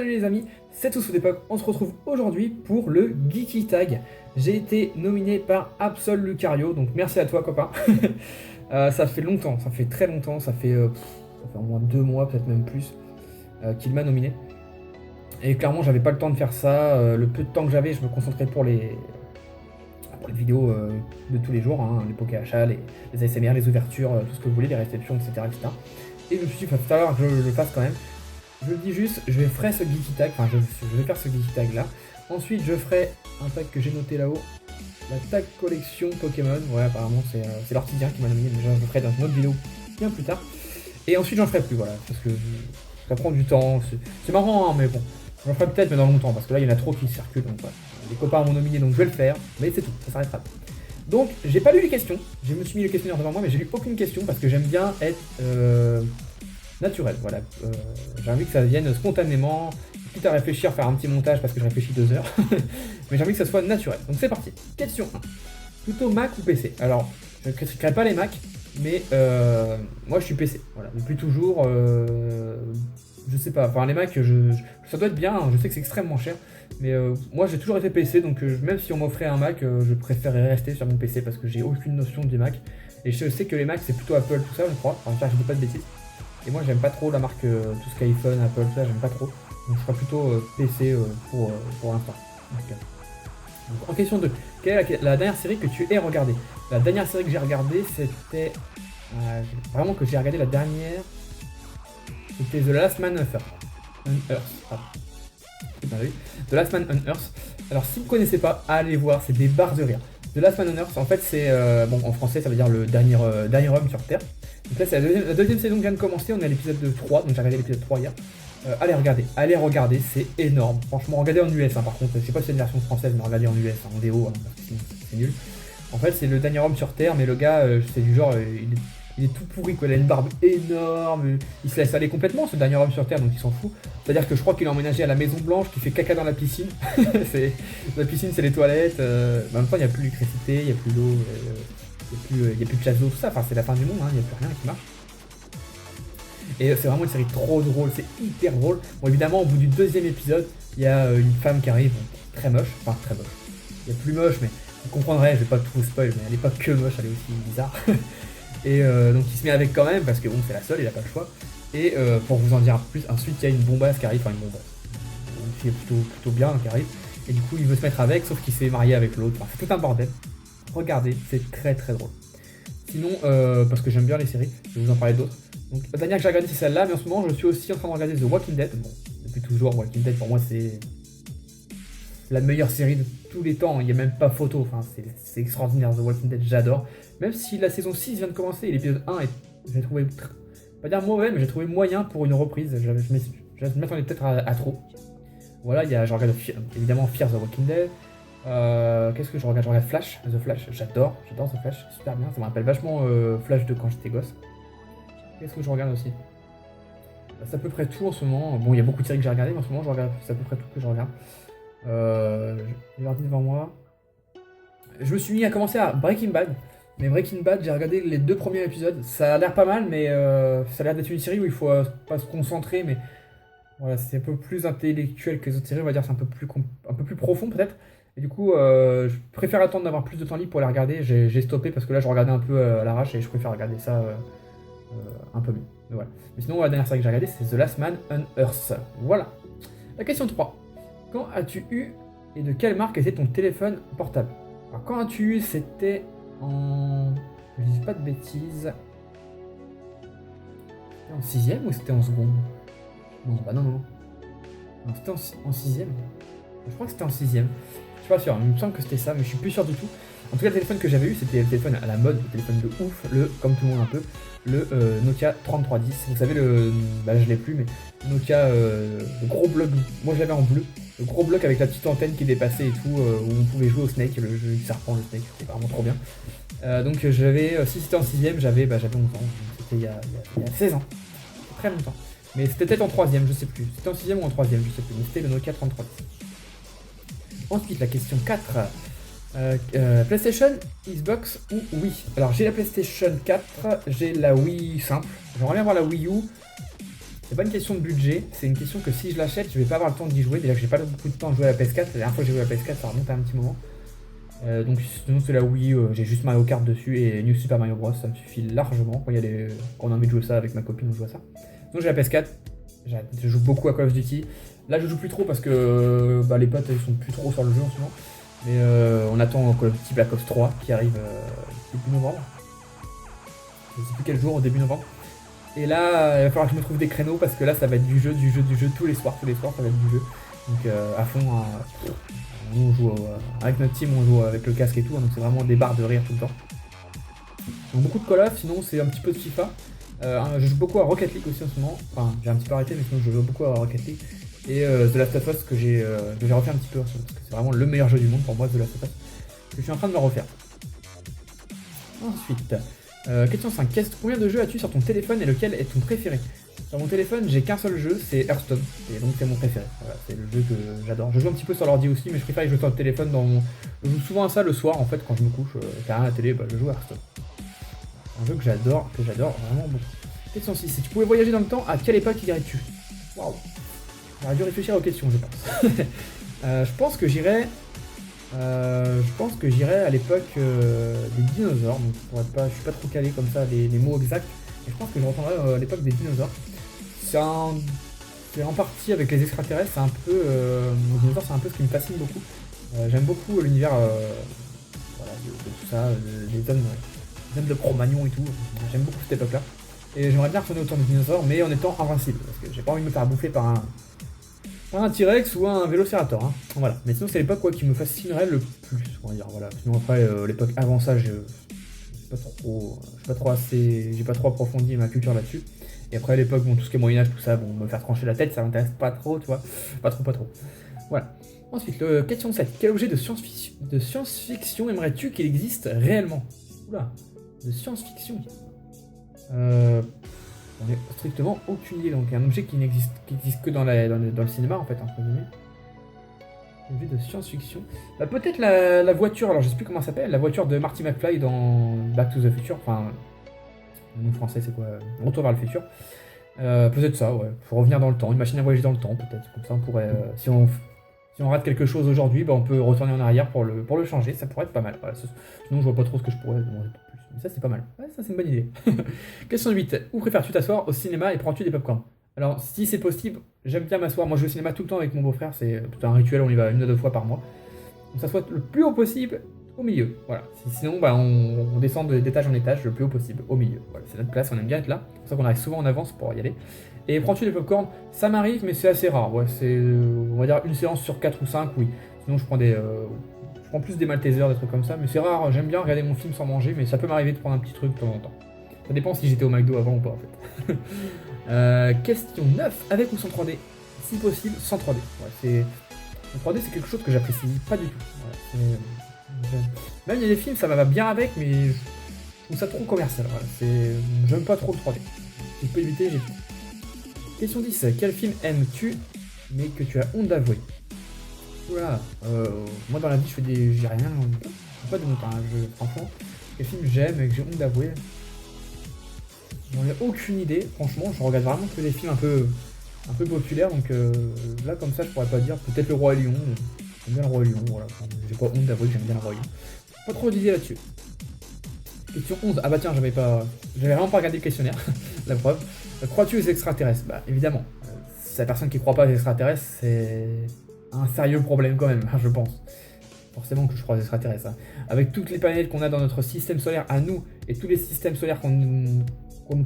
Salut les amis, c'est Tous d'époque, on se retrouve aujourd'hui pour le Geeky Tag. J'ai été nominé par Absol Lucario, donc merci à toi copain. Ça fait longtemps, ça fait très longtemps, ça fait au moins 2 mois, peut-être même plus, qu'il m'a nominé. Et clairement j'avais pas le temps de faire ça, le peu de temps que j'avais je me concentrais pour les vidéos de tous les jours, hein, les Pokéachat, les ASMR, les ouvertures, tout ce que vous voulez, les réceptions, etc. etc. Et je me suis dit, il va falloir que je le fasse quand même. Je le dis juste, je ferai ce Geeky Tag, enfin je vais faire ce Geeky Tag là. Ensuite je ferai un tag que j'ai noté là-haut, la tag collection Pokémon. Ouais, apparemment c'est l'Ortidien qui m'a nominé, mais je le ferai dans une autre vidéo bien plus tard. Et ensuite j'en ferai plus, voilà, parce que ça prend du temps, c'est marrant hein, mais bon. J'en ferai peut-être mais dans longtemps, parce que là il y en a trop qui circulent, donc voilà. Les copains m'ont nominé donc je vais le faire, mais c'est tout, ça s'arrêtera. Donc j'ai pas lu les questions, je me suis mis le questionnaire devant moi mais j'ai lu aucune question parce que j'aime bien être naturel, voilà. J'ai envie que ça vienne spontanément, quitte à réfléchir, faire un petit montage parce que je réfléchis 2 heures, mais j'ai envie que ça soit naturel. Donc c'est parti. Question 1. Plutôt Mac ou PC? Alors, je ne critiquerai pas les Mac, mais moi je suis PC. Voilà, depuis toujours, je sais pas, enfin les Mac, ça doit être bien, hein, je sais que c'est extrêmement cher, mais moi j'ai toujours été PC, donc même si on m'offrait un Mac, je préférerais rester sur mon PC parce que j'ai aucune notion du Mac. Et je sais que les Mac c'est plutôt Apple, tout ça, je crois, enfin je dis pas de bêtises. Et moi j'aime pas trop la marque, tout ce qui est iPhone, Apple, tout ça, j'aime pas trop. Donc je serai plutôt PC pour l'instant. Donc, en question 2, quelle est la dernière série que tu aies regardée? La dernière série que j'ai regardée, c'était... vraiment que j'ai regardé la dernière... C'était The Last Man on Earth. The Last Man on Earth. Alors si vous ne connaissez pas, allez voir, c'est des barres de rire. The Last Man on Earth, en fait c'est... bon, en français ça veut dire le dernier homme sur Terre. Donc là c'est la deuxième saison qui vient de commencer, on est à l'épisode 3, donc j'ai regardé l'épisode 3 hier. Allez regarder, c'est énorme. Franchement, regardez en US, hein, par contre, je sais pas si c'est une version française, mais regardez en US, hein, en DO, hein, parce que sinon c'est nul. En fait, c'est le dernier homme sur Terre, mais le gars, c'est du genre, il est tout pourri, quoi. Il a une barbe énorme, il se laisse aller complètement, ce dernier homme sur Terre, donc il s'en fout. C'est-à-dire que je crois qu'il est emménagé à la Maison Blanche, qui fait caca dans la piscine. La piscine, c'est les toilettes. En même temps, il n'y a plus d'électricité, il n'y a plus d'eau, il n'y a plus de chasse d'eau, tout ça. Enfin, c'est la fin du monde, hein, il n'y a plus rien qui marche. Et c'est vraiment une série trop drôle, c'est hyper drôle. Bon, évidemment, au bout du deuxième épisode, il y a une femme qui arrive, très moche, enfin très moche. Il y a plus moche, mais vous comprendrez, je vais pas tout vous spoil, mais elle est pas que moche, elle est aussi bizarre. Et donc il se met avec quand même, parce que bon, c'est la seule, il a pas le choix. Et pour vous en dire plus, ensuite il y a une bombasse qui arrive, enfin une bombasse. Une fille plutôt bien qui arrive. Et du coup, il veut se mettre avec, sauf qu'il s'est marié avec l'autre. Enfin, c'est tout un bordel. Regardez, c'est très très drôle. Sinon, parce que j'aime bien les séries, je vais vous en parler d'autres. Donc la dernière que j'ai regardée c'est celle-là, mais en ce moment je suis aussi en train de regarder The Walking Dead. Bon, depuis toujours, Walking Dead pour moi c'est la meilleure série de tous les temps, il n'y a même pas photo, enfin c'est extraordinaire The Walking Dead, j'adore. Même si la saison 6 vient de commencer et l'épisode 1 j'ai trouvé, pas dire mauvais, mais j'ai trouvé moyen pour une reprise, je m'attendais peut-être à trop. Voilà, je regarde évidemment Fear the Walking Dead. Qu'est-ce que je regarde? Je regarde Flash, The Flash, j'adore The Flash, super bien, ça me rappelle vachement Flash de quand j'étais gosse. Qu'est-ce que je regarde aussi? C'est à peu près tout en ce moment. Bon, il y a beaucoup de séries que j'ai regardées, mais en ce moment, c'est à peu près tout que je regarde. Je l'ordi devant moi. Je me suis mis à commencer à Breaking Bad. Mais Breaking Bad, j'ai regardé les 2 premiers épisodes. Ça a l'air pas mal, mais ça a l'air d'être une série où il faut pas se concentrer. Mais voilà, c'est un peu plus intellectuel que les autres séries. On va dire c'est un peu plus profond peut-être. Et du coup, je préfère attendre d'avoir plus de temps libre pour les regarder. J'ai stoppé parce que là, je regardais un peu à l'arrache et je préfère regarder ça un peu mieux. Voilà. Mais sinon, la dernière série que j'ai regardée, c'est The Last Man on Earth. Voilà. La question 3. Quand as-tu eu et de quelle marque était ton téléphone portable? Alors, quand as-tu eu, c'était en... Je dis pas de bêtises. C'était en 6ème ou c'était en seconde? Non, bah non. Non, c'était en 6ème. Je crois que c'était en 6ème. Je suis pas sûr, il me semble que c'était ça, mais je suis plus sûr du tout. En tout cas, le téléphone que j'avais eu, c'était le téléphone à la mode, le téléphone de ouf, comme tout le monde un peu, le Nokia 3310. Vous savez, bah là je l'ai plus, mais Nokia, le gros bloc, moi je l'avais en bleu, le gros bloc avec la petite antenne qui dépassait et tout, où on pouvait jouer au Snake, le jeu du serpent, le Snake, c'était vraiment trop bien. Donc j'avais, si c'était en 6ème, j'avais 11 ans, c'était il y a 16 ans, très longtemps. Mais c'était peut-être en 3ème, je sais plus, c'était en 6ème ou en 3ème, je sais plus, mais c'était le Nokia 3310. Ensuite, la question 4. PlayStation, Xbox ou Wii? Alors j'ai la PlayStation 4, j'ai la Wii simple, j'aimerais bien voir la Wii U. C'est pas une question de budget, c'est une question que si je l'achète, je vais pas avoir le temps d'y jouer. Déjà que j'ai pas beaucoup de temps à jouer à la PS4. La dernière fois que j'ai joué à la PS4, ça remonte à un petit moment. Donc sinon c'est la Wii, j'ai juste Mario Kart dessus et New Super Mario Bros, ça me suffit largement. Quand on a envie de jouer ça avec ma copine, on joue à ça. Sinon j'ai la PS4, je joue beaucoup à Call of Duty. Là je joue plus trop parce que les potes ils sont plus trop sur le jeu en ce moment. Mais on attend Call of Duty Black Ops 3 qui arrive début novembre. Je sais plus quel jour, début novembre. Et là il va falloir que je me trouve des créneaux parce que là ça va être du jeu tous les soirs ça va être du jeu. Donc à fond, nous on joue avec notre team, on joue avec le casque et tout, donc c'est vraiment des barres de rire tout le temps. Donc beaucoup de Call of, sinon c'est un petit peu de FIFA. Je joue beaucoup à Rocket League aussi en ce moment. Enfin, j'ai un petit peu arrêté, mais sinon je joue beaucoup à Rocket League. Et The Last of Us que j'ai refait un petit peu, parce que c'est vraiment le meilleur jeu du monde pour moi, The Last of Us. Que je suis en train de me refaire. Ensuite, question 5. Combien de jeux as-tu sur ton téléphone et lequel est ton préféré? Sur mon téléphone, j'ai qu'un seul jeu, c'est Hearthstone, et donc c'est mon préféré. Voilà, c'est le jeu que j'adore. Je joue un petit peu sur l'ordi aussi, mais je préfère jouer sur le téléphone. Je joue souvent à ça le soir, en fait, quand je me couche, j'ai rien à la télé, je joue à Hearthstone. Un jeu que j'adore vraiment beaucoup. Question 6. Si tu pouvais voyager dans le temps, à quelle époque irais-tu? Waouh. J'aurais dû réfléchir aux questions, je pense. Je pense que j'irais à l'époque des dinosaures. Donc je suis pas trop calé comme ça les mots exacts. Mais je pense que je retournerais à l'époque des dinosaures. C'est en partie avec les extraterrestres. C'est un peu les dinosaures, c'est un peu ce qui me fascine beaucoup. J'aime beaucoup l'univers de tout ça, les hommes de Cro-Magnon et tout. J'aime beaucoup cette époque-là. Et j'aimerais bien retourner au temps des dinosaures, mais en étant invincible, parce que j'ai pas envie de me faire bouffer par un T-Rex ou un Vélociraptor. Hein. Voilà. Mais sinon, c'est l'époque qui me fascinerait le plus, on va dire. Voilà. Sinon, après, l'époque avant ça, j'ai pas trop approfondi ma culture là-dessus. Et après, l'époque, tout ce qui est Moyen-Âge, tout ça, me faire trancher la tête, ça m'intéresse pas trop, tu vois. Pas trop. Voilà. Ensuite, question 7. Quel objet de science-fiction aimerais-tu qu'il existe réellement? Oula, de science-fiction. On est strictement aucune idée, donc un objet qui n'existe que dans le cinéma en fait, entre guillemets. Un objet de science-fiction. Peut-être la voiture, alors je sais plus comment ça s'appelle, la voiture de Marty McFly dans Back to the Future, enfin, le nom français c'est quoi? Retour vers le futur. Peut-être ça, ouais. Faut revenir dans le temps, une machine à voyager dans le temps peut-être, comme ça on pourrait, si on rate quelque chose aujourd'hui, on peut retourner en arrière pour le changer, ça pourrait être pas mal. Voilà, sinon je vois pas trop ce que je pourrais demander de plus. Mais ça c'est pas mal. Ouais, ça c'est une bonne idée. Question 8. Où préfères-tu t'asseoir au cinéma et prends-tu des popcorn? Alors si c'est possible, j'aime bien m'asseoir. Moi je vais au cinéma tout le temps avec mon beau-frère, c'est tout un rituel, on y va 1 ou 2 fois par mois. On s'assoit le plus haut possible au milieu. Voilà. Sinon on descend d'étage en étage le plus haut possible, au milieu. Voilà, c'est notre place, on aime bien être là. C'est pour ça qu'on arrive souvent en avance pour y aller. Et prends-tu des popcorn? Ça m'arrive, mais c'est assez rare. Ouais, c'est, on va dire, une séance sur 4 ou 5, oui. Sinon, je prends plus des Maltesers, des trucs comme ça. Mais c'est rare, j'aime bien regarder mon film sans manger, mais ça peut m'arriver de prendre un petit truc de temps en temps. Ça dépend si j'étais au McDo avant ou pas, en fait. Question 9. Avec ou sans 3D? Si possible, sans 3D. Ouais, le 3D, c'est quelque chose que j'apprécie pas du tout. Ouais, même il y a des films, ça va bien avec, mais je trouve ça trop commercial. Voilà. J'aime pas trop le 3D. Si je peux éviter, j'ai tout. Question 10. Quel film aimes-tu, mais que tu as honte d'avouer? Oula, moi dans la vie, j'ai rien, pas de honte, hein, franchement. Quel film j'aime et que j'ai honte d'avouer? J'en ai aucune idée, franchement, je regarde vraiment que des films un peu populaires, donc là, comme ça, je pourrais pas dire. Peut-être Le Roi Lion, j'aime bien Le Roi Lion, voilà. J'ai pas honte d'avouer que j'aime bien Le Roi Lion. Pas trop d'idées là-dessus. Question 11. Ah bah tiens, j'avais vraiment pas regardé le questionnaire, la preuve. Crois-tu aux extraterrestres? Bah évidemment. Si la personne qui croit pas aux extraterrestres, c'est un sérieux problème quand même, je pense. Forcément que je crois aux extraterrestres. Hein. Avec toutes les planètes qu'on a dans notre système solaire à nous, et tous les systèmes solaires qu'on ne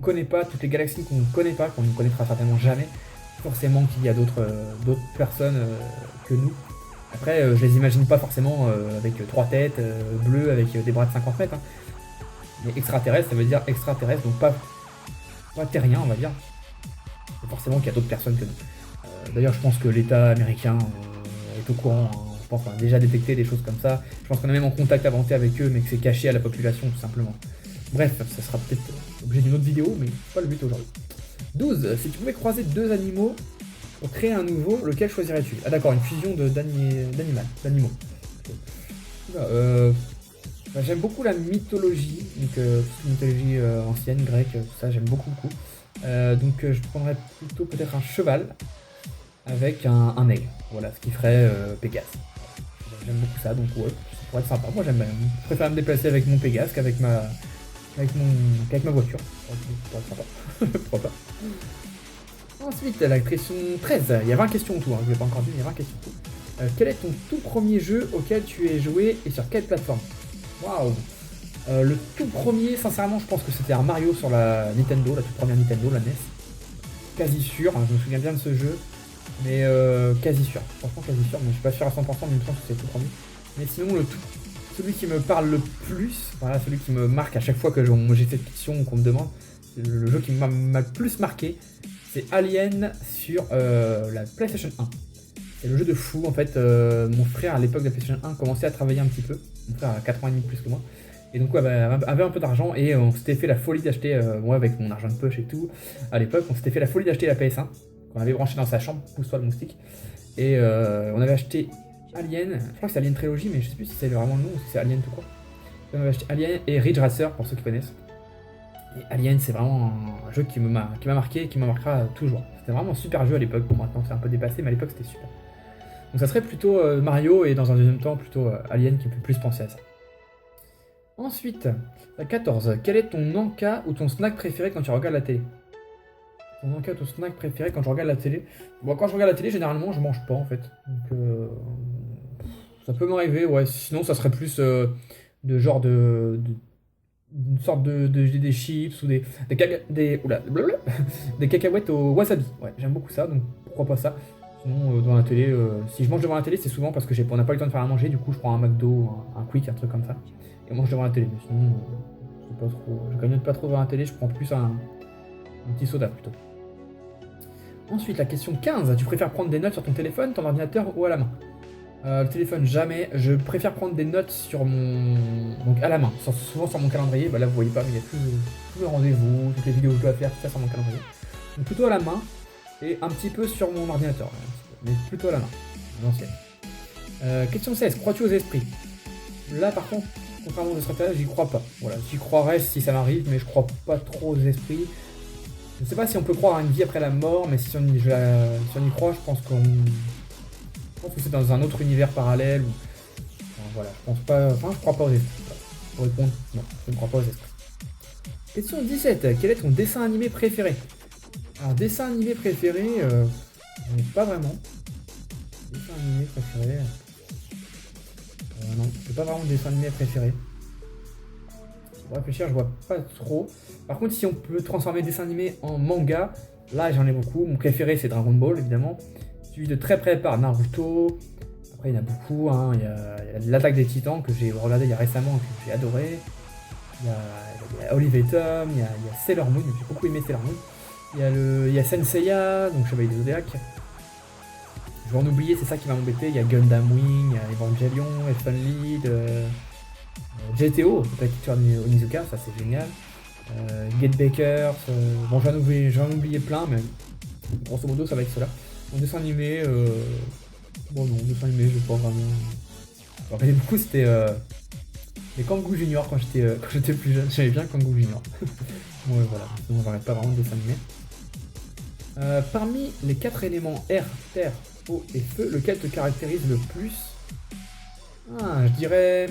connaît pas, toutes les galaxies qu'on ne connaît pas, qu'on ne connaîtra certainement jamais, forcément qu'il y a d'autres personnes que nous. Après, je les imagine pas forcément avec 3 têtes, bleues, avec des bras de 50 mètres. Hein. Mais extraterrestre, ça veut dire extraterrestre, donc pas terrien, on va dire. Et forcément qu'il y a d'autres personnes que nous. D'ailleurs, je pense que l'État américain est au courant. Hein. Je pense qu'on a déjà détecté des choses comme ça. Je pense qu'on a même en contact avancé avec eux, mais que c'est caché à la population, tout simplement. Bref, ça sera peut-être l'objet d'une autre vidéo, mais c'est pas le but aujourd'hui. 12. Si tu pouvais croiser 2 animaux pour créer un nouveau, lequel choisirais-tu? Ah d'accord, une fusion d'animaux. Bah, j'aime beaucoup la mythologie, donc mythologie ancienne, grecque, tout ça, j'aime beaucoup, beaucoup. Donc je prendrais plutôt peut-être un cheval avec un aigle. Voilà, ce qui ferait Pégase. J'aime beaucoup ça, donc ouais, ça pourrait être sympa. Moi j'aime bien. Je préfère me déplacer avec mon Pégase qu'avec ma voiture. Ça pourrait être sympa. Pourquoi pas. Ensuite, la question 13. Il y a 20 questions en tout, hein, je ne l'ai pas encore dit, mais il y a 20 questions en tout. Quel est ton tout premier jeu auquel tu es joué et sur quelle plateforme? Waouh. Le tout premier, sincèrement, je pense que c'était un Mario sur la Nintendo, la toute première Nintendo, la NES. Quasi sûr, hein, je me souviens bien de ce jeu, mais quasi sûr. Franchement, quasi sûr, mais je suis pas sûr à 100%, mais il me semble que c'est le tout premier. Mais sinon, celui qui me parle le plus, voilà, celui qui me marque à chaque fois que j'ai cette question ou qu'on me demande, le jeu qui m'a le plus marqué, c'est Alien sur la PlayStation 1. C'est le jeu de fou, en fait. Mon frère, à l'époque de la PlayStation 1, commençait à travailler un petit peu. Mon frère a 4 ans et demi de plus que moi. Et donc, ouais, bah, avait un peu d'argent et on s'était fait la folie d'acheter, moi avec mon argent de poche et tout, à l'époque, on s'était fait la folie d'acheter la PS1, qu'on avait branché dans sa chambre, pousse-toi le moustique. Et on avait acheté Alien, je crois que c'est Alien Trilogy, mais je sais plus si c'est vraiment le nom ou si c'est Alien tout court. On avait acheté Alien et Ridge Racer, pour ceux qui connaissent. Et Alien, c'est vraiment un jeu qui m'a marqué et qui me marquera toujours. C'était vraiment un super jeu à l'époque, bon maintenant c'est un peu dépassé, mais à l'époque c'était super. Donc ça serait plutôt Mario et dans un deuxième temps plutôt Alien qui peut plus penser à ça. Ensuite, la 14. Quel est ton encas ou ton snack préféré quand tu regardes la télé? Ton encas ou ton snack préféré quand je regarde la télé? Bon, quand je regarde la télé, généralement je mange pas en fait. Donc ça peut m'arriver, ouais. Sinon ça serait plus de genre une sorte des chips ou des cacahuètes au wasabi. Ouais, j'aime beaucoup ça, donc pourquoi pas ça. Sinon, dans la télé, si je mange devant la télé, c'est souvent parce que on n'a pas eu le temps de faire à manger, du coup je prends un McDo, un Quick, un truc comme ça, et on mange devant la télé. Mais sinon, c'est pas trop, je grignote pas trop devant la télé, je prends plus un petit soda plutôt. Ensuite, la question 15. Tu préfères prendre des notes sur ton téléphone, ton ordinateur ou à la main? Le téléphone, jamais. Je préfère prendre des notes sur donc à la main, souvent sur mon calendrier. Bah là, vous voyez pas, mais il y a tous les rendez-vous, toutes les vidéos que je dois faire, tout ça sur mon calendrier. Donc plutôt à la main et un petit peu sur mon ordinateur, mais plutôt à la main, à l'ancienne. Question 16. Crois-tu aux esprits? Là, par contre, contrairement aux extraterrestres, j'y crois pas. Voilà, j'y croirais si ça m'arrive, mais je crois pas trop aux esprits. Je sais pas si on peut croire à une vie après la mort, mais si on y croit, je pense que c'est dans un autre univers parallèle. Enfin, voilà, je pense pas. Enfin, je crois pas aux esprits. Pour répondre, non, je ne crois pas aux esprits. Question 17. Quel est ton dessin animé préféré? Alors, dessin animé préféré, pas vraiment. Dessin animé préféré. Non, j'ai pas vraiment de dessin animé préféré. Pour réfléchir, je vois pas trop. Par contre, si on peut transformer dessin animé en manga, là j'en ai beaucoup. Mon préféré c'est Dragon Ball évidemment. Suivi de très près par Naruto. Après il y en a beaucoup. Hein. Il y a l'Attaque des Titans que j'ai regardé il y a récemment et que j'ai adoré. Il y a Olive et Tom. Il y a Sailor Moon. J'ai beaucoup aimé Sailor Moon. Il y a Senseiya, donc Chevalier des Zodiac. Je vais en oublier, c'est ça qui va m'embêter. Il y a Gundam Wing, il y a Evangelion, Elfen Lied. GTO, Takito Onizuka, ça c'est génial. Get Bakers, bon j'en ai oublié plein, mais grosso modo ça va être cela. Mon dessin animé, bon non, dessin animé, je vais pas vraiment. Je me rappelais beaucoup, c'était les Kangoo Junior quand j'étais plus jeune, j'aimais bien Kangoo Junior. Bon voilà, sinon on n'arrête pas vraiment de dessin animé. Parmi les 4 éléments air, terre, eau et feu, lequel te caractérise le plus? Je dirais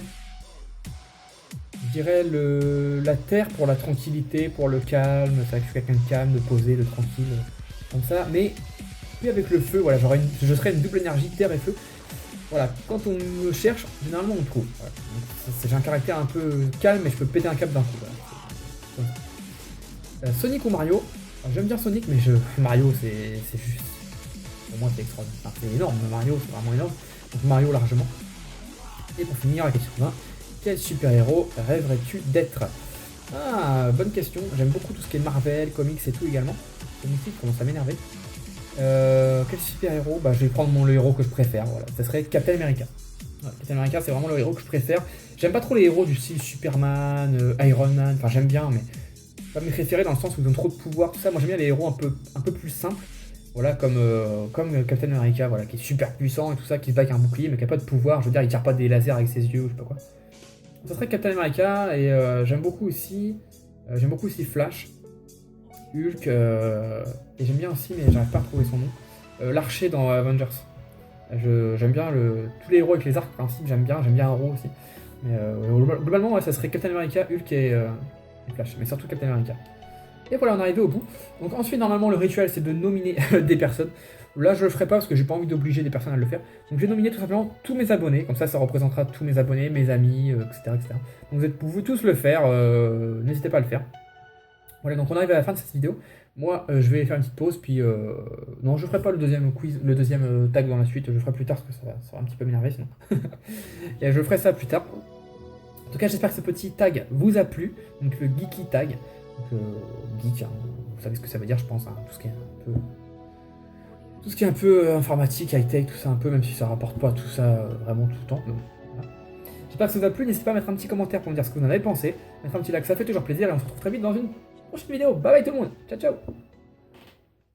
la terre pour la tranquillité, pour le calme. C'est vrai que je suis quelqu'un de calme, de posé, de tranquille, comme ça. Mais puis avec le feu, voilà, je serais une double énergie, terre et feu. Voilà, quand on me cherche, généralement on trouve. Voilà. J'ai un caractère un peu calme, mais je peux péter un câble d'un coup. Voilà. Sonic ou Mario? J'aime bien Sonic, mais Mario c'est juste. Pour moi c'est extraordinaire. Enfin, c'est énorme, Mario c'est vraiment énorme. Donc Mario largement. Et pour finir la question 20. Quel super-héros rêverais-tu d'être? Bonne question. J'aime beaucoup tout ce qui est Marvel, comics et tout également. Comics commence à m'énerver. Quel super-héros? Je vais prendre le héros que je préfère. Voilà. Ça serait Captain America. Ouais, Captain America, c'est vraiment le héros que je préfère. J'aime pas trop les héros du style Superman, Iron Man. Enfin, j'aime bien, mais pas mes préférés dans le sens où ils ont trop de pouvoir, tout ça. Moi, j'aime bien les héros un peu plus simples. Voilà, comme Captain America, voilà, qui est super puissant et tout ça, qui se bat avec un bouclier, mais qui a pas de pouvoir. Je veux dire, il tire pas des lasers avec ses yeux ou je sais pas quoi. ça serait Captain America, et j'aime beaucoup aussi Flash, Hulk, et j'aime bien aussi, mais j'arrive pas à retrouver son nom, l'archer dans Avengers. J'aime bien tous les héros avec les arcs principes, j'aime bien Arrow aussi. Mais globalement, ouais, ça serait Captain America, Hulk et Flash, mais surtout Captain America. Et voilà, on est arrivé au bout. Donc ensuite, normalement, le rituel, c'est de nominer des personnes. Là, je le ferai pas parce que j'ai pas envie d'obliger des personnes à le faire. Donc je vais nominer tout simplement tous mes abonnés, comme ça représentera tous mes abonnés, mes amis, etc., etc. Donc vous pouvez tous le faire, n'hésitez pas à le faire. Voilà, donc on arrive à la fin de cette vidéo. Moi, je vais faire une petite pause, puis non, je ferai pas le deuxième quiz, le deuxième tag dans la suite, je le ferai plus tard parce que ça va un petit peu m'énerver sinon. Et je ferai ça plus tard. En tout cas, j'espère que ce petit tag vous a plu, donc le geeky tag. Donc geek, hein, vous savez ce que ça veut dire, je pense, hein, tout ce qui est un peu informatique, high-tech, tout ça un peu, même si ça rapporte pas tout ça vraiment tout le temps. Donc, voilà. J'espère que ça vous a plu, n'hésitez pas à mettre un petit commentaire pour me dire ce que vous en avez pensé, mettre un petit like, ça fait toujours plaisir, et on se retrouve très vite dans une prochaine vidéo. Bye bye tout le monde, ciao ciao.